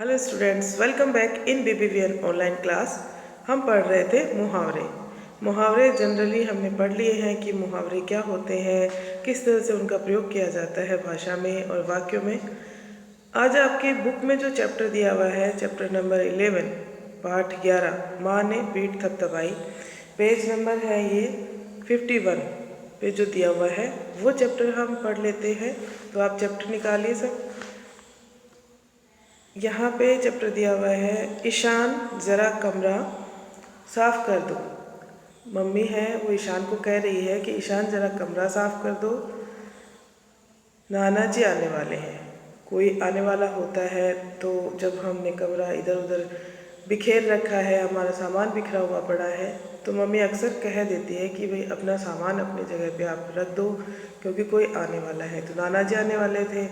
Hello students, welcome back in BBVN online class. हम पढ़ रहे थे मुहावरे। मुहावरे जनरली हमने पढ़ लिए हैं कि मुहावरे क्या होते हैं, किस तरह से उनका प्रयोग किया जाता है भाषा में और वाक्यों में। आज आपकी बुक में जो चैप्टर दिया हुआ है, चैप्टर नंबर 11, पाठ 11, माँ ने पीठ थपथपाई, पेज नंबर है ये 51 पे जो दिया हुआ है वो चैप्टर हम पढ़ लेते हैं। तो आप चैप्टर निकालिए सब। यहाँ पे चैप्टर दिया हुआ है, ईशान ज़रा कमरा साफ़ कर दो। मम्मी है वो ईशान को कह रही है कि ईशान ज़रा कमरा साफ़ कर दो, नाना जी आने वाले हैं। कोई आने वाला होता है तो जब हमने कमरा इधर उधर बिखेर रखा है, हमारा सामान बिखरा हुआ पड़ा है, तो मम्मी अक्सर कह देती है कि भाई अपना सामान अपनी जगह पे आप रख दो क्योंकि कोई आने वाला है। तो नाना जी आने वाले थे।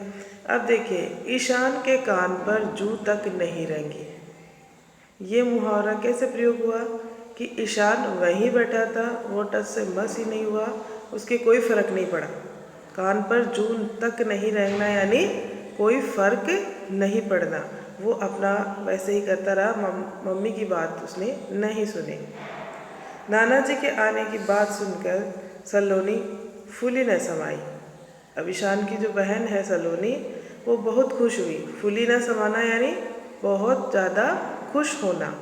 अब देखिए, ईशान के कान पर जू तक नहीं रेंगी। ये मुहावरा कैसे प्रयोग हुआ कि ईशान वहीं बैठा था, वो टस से मस ही नहीं हुआ, उसके कोई फ़र्क नहीं पड़ा। कान पर जून तक नहीं रहना यानी कोई फ़र्क नहीं पड़ना। वो अपना वैसे ही करता रहा, मम्मी की बात उसने नहीं सुनी। नाना जी के आने की बात सुनकर सलोनी फूली न समाई। अब ईशान की जो बहन है सलोनी, वो बहुत खुश हुई। फूली न समाना यानी बहुत ज़्यादा खुश होना।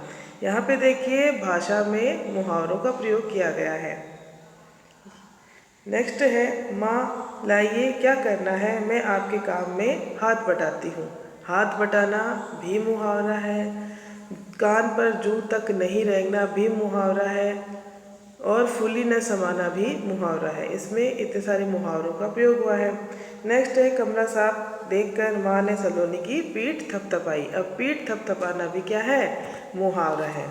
यहाँ पे देखिए भाषा में मुहावरों का प्रयोग किया गया है। नेक्स्ट है, माँ लाइए क्या करना है, मैं आपके काम में हाथ बटाती हूँ। हाथ बटाना भी मुहावरा है, कान पर जू तक नहीं रेंगना भी मुहावरा है, और फूली न समाना भी मुहावरा है। इसमें इतने सारे मुहावरों का प्रयोग हुआ है। नेक्स्ट है, कमरा साफ देखकर माँ ने सलोनी की पीठ थपथपाई। अब पीठ थपथपाना भी क्या है, मुहावरा है।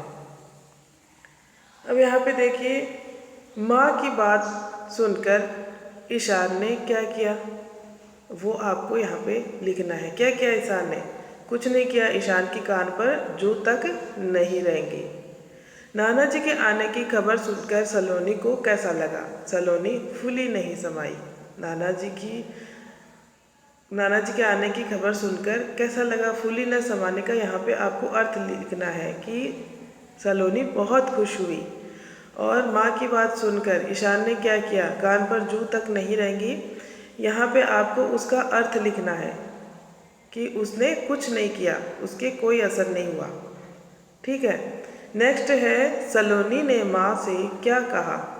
अब यहाँ पे देखिए, माँ की बात सुनकर ईशान ने क्या किया, वो आपको यहाँ पे लिखना है। क्या किया ईशान ने? कुछ नहीं किया। ईशान की कान पर जू तक नहीं रहेंगी। नाना जी के आने की खबर सुनकर सलोनी को कैसा लगा? सलोनी फूली नहीं समाई। नाना जी के आने की खबर सुनकर कैसा लगा, फूली न समाने का यहाँ पे आपको अर्थ लिखना है कि सलोनी बहुत खुश हुई। और माँ की बात सुनकर ईशान ने क्या किया, कान पर जू तक नहीं रहेंगी। यहाँ पे आपको उसका अर्थ लिखना है कि उसने कुछ नहीं किया, उसके कोई असर नहीं हुआ। ठीक है। नेक्स्ट है, सलोनी ने माँ से क्या कहा।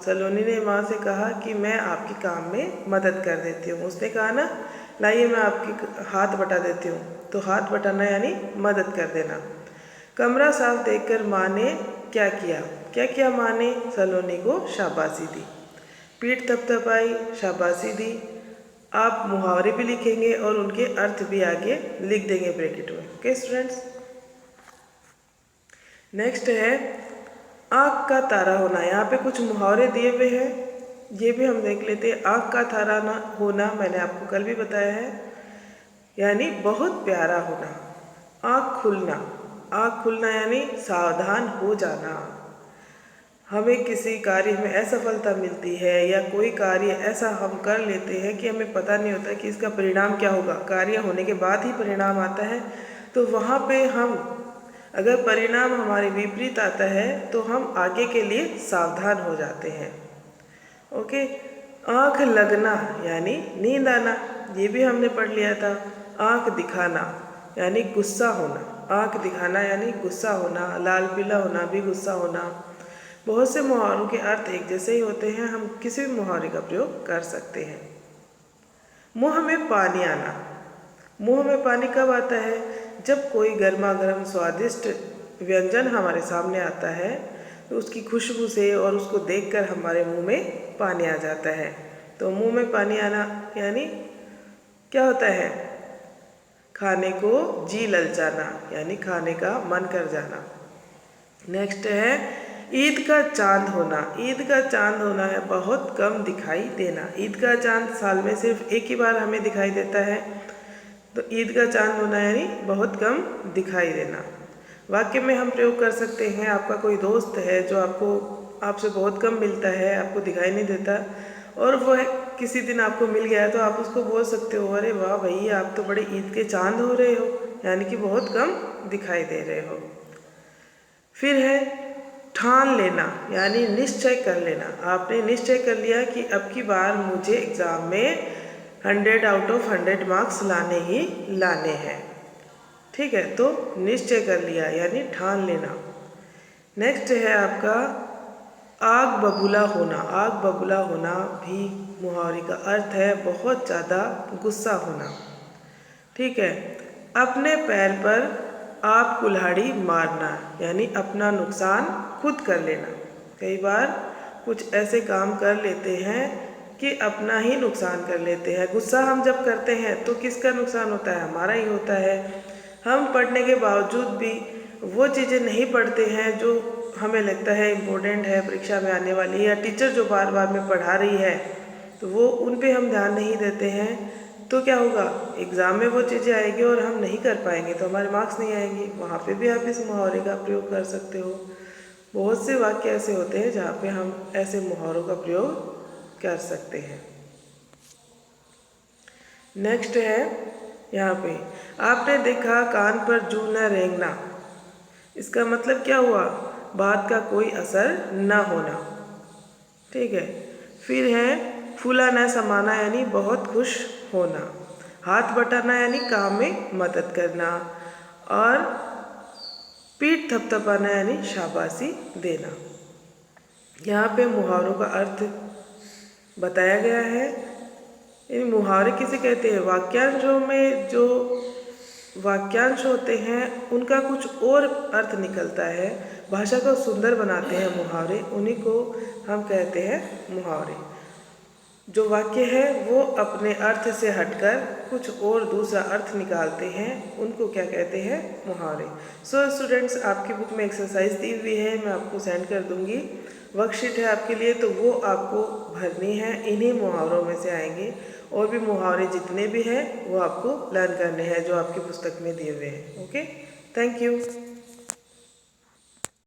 सलोनी ने माँ से कहा कि मैं आपके काम में मदद कर देती हूँ। उसने कहा ना, लाइए मैं आपकी हाथ बटा देती हूँ। तो हाथ बटाना यानी मदद कर देना। कमरा साफ देखकर माँ ने क्या किया? क्या किया माँ ने? सलोनी को शाबाशी दी। पीठ थपथपाई, शाबाशी दी। आप मुहावरे भी लिखेंगे और उनके अर्थ भी आगे लिख देंगे ब्रैकेट में। Okay students. नेक्स्ट है, आँख का तारा होना। यहाँ पे कुछ मुहावरे दिए हुए हैं, ये भी हम देख लेते हैं। आँख का तारा होना मैंने आपको कल भी बताया है, यानी बहुत प्यारा होना। आँख खुलना, आँख खुलना यानी सावधान हो जाना। हमें किसी कार्य में असफलता मिलती है या कोई कार्य ऐसा हम कर लेते हैं कि हमें पता नहीं होता कि इसका परिणाम क्या होगा। कार्य होने के बाद ही परिणाम आता है। तो वहाँ पे हम, अगर परिणाम हमारे विपरीत आता है तो हम आगे के लिए सावधान हो जाते हैं। ओके। आँख लगना यानी नींद आना, ये भी हमने पढ़ लिया था। आँख दिखाना यानी गुस्सा होना। आँख दिखाना यानी गुस्सा होना, लाल पीला होना भी गुस्सा होना। बहुत से मुहावरों के अर्थ एक जैसे ही होते हैं, हम किसी भी मुहावरे का प्रयोग कर सकते हैं। मुँह में पानी आना। मुँह में पानी कब आता है? जब कोई गर्मा गर्म स्वादिष्ट व्यंजन हमारे सामने आता है तो उसकी खुशबू से और उसको देखकर हमारे मुंह में पानी आ जाता है। तो मुंह में पानी आना यानी क्या होता है? खाने को जी ललचाना यानी खाने का मन कर जाना। नेक्स्ट है, ईद का चांद होना। ईद का चांद होना है बहुत कम दिखाई देना। ईद का चांद साल में सिर्फ एक ही बार हमें दिखाई देता है। तो ईद का चांद होना यानी बहुत कम दिखाई देना। वाक्य में हम प्रयोग कर सकते हैं, आपका कोई दोस्त है जो आपसे बहुत कम मिलता है, आपको दिखाई नहीं देता, और वह किसी दिन आपको मिल गया तो आप उसको बोल सकते हो, अरे वाह भाई आप तो बड़े ईद के चांद हो रहे हो। यानी कि बहुत कम दिखाई दे रहे हो। फिर है ठान लेना, यानी निश्चय कर लेना। आपने निश्चय कर लिया कि अब की बार मुझे एग्ज़ाम में 100 आउट ऑफ 100 मार्क्स लाने ही लाने हैं। ठीक है, तो निश्चय कर लिया यानी ठान लेना। नेक्स्ट है आपका आग बबूला होना। आग बबूला होना भी मुहावरे का अर्थ है बहुत ज़्यादा गुस्सा होना। ठीक है, अपने पैर पर आप कुल्हाड़ी मारना, यानी अपना नुकसान खुद कर लेना। कई बार कुछ ऐसे काम कर लेते हैं कि अपना ही नुकसान कर लेते हैं। गुस्सा हम जब करते हैं तो किसका नुकसान होता है? हमारा ही होता है। हम पढ़ने के बावजूद भी वो चीज़ें नहीं पढ़ते हैं जो हमें लगता है इम्पोर्टेंट है, परीक्षा में आने वाली है, या टीचर जो बार बार में पढ़ा रही है तो वो उन पे हम ध्यान नहीं देते हैं, तो क्या होगा? एग्ज़ाम में वो चीज़ें आएगी और हम नहीं कर पाएंगे तो हमारे मार्क्स नहीं आएंगे। वहाँ पे भी आप इस मुहावरे का प्रयोग कर सकते हो। बहुत से वाक्य ऐसे होते हैं जहाँ पे हम ऐसे मुहावरों का प्रयोग कर सकते हैं। नेक्स्ट है यहाँ पे, आपने देखा कान पर जूं न रेंगना। इसका मतलब क्या हुआ? बात का कोई असर न होना। ठीक है, फिर है फूला न समाना, यानी बहुत खुश होना। हाथ बटाना यानी काम में मदद करना। और पीठ थपथपाना यानी शाबाशी देना। यहाँ पे मुहावरों का अर्थ बताया गया है। इन मुहावरे किसे कहते हैं? वाक्यांशों में जो वाक्यांश होते हैं उनका कुछ और अर्थ निकलता है, भाषा को सुंदर बनाते हैं मुहावरे, उन्हीं को हम कहते हैं मुहावरे। जो वाक्य है वो अपने अर्थ से हटकर कुछ और दूसरा अर्थ निकालते हैं, उनको क्या कहते हैं? मुहावरे। सो स्टूडेंट्स, आपकी बुक में एक्सरसाइज दी हुई है, मैं आपको सेंड कर दूंगी। वर्कशीट है आपके लिए, तो वो आपको भरनी है। इन्हीं मुहावरों में से आएंगे, और भी मुहावरे जितने भी हैं वो आपको लर्न करने हैं जो आपकी पुस्तक में दिए हुए हैं। Okay, thank you.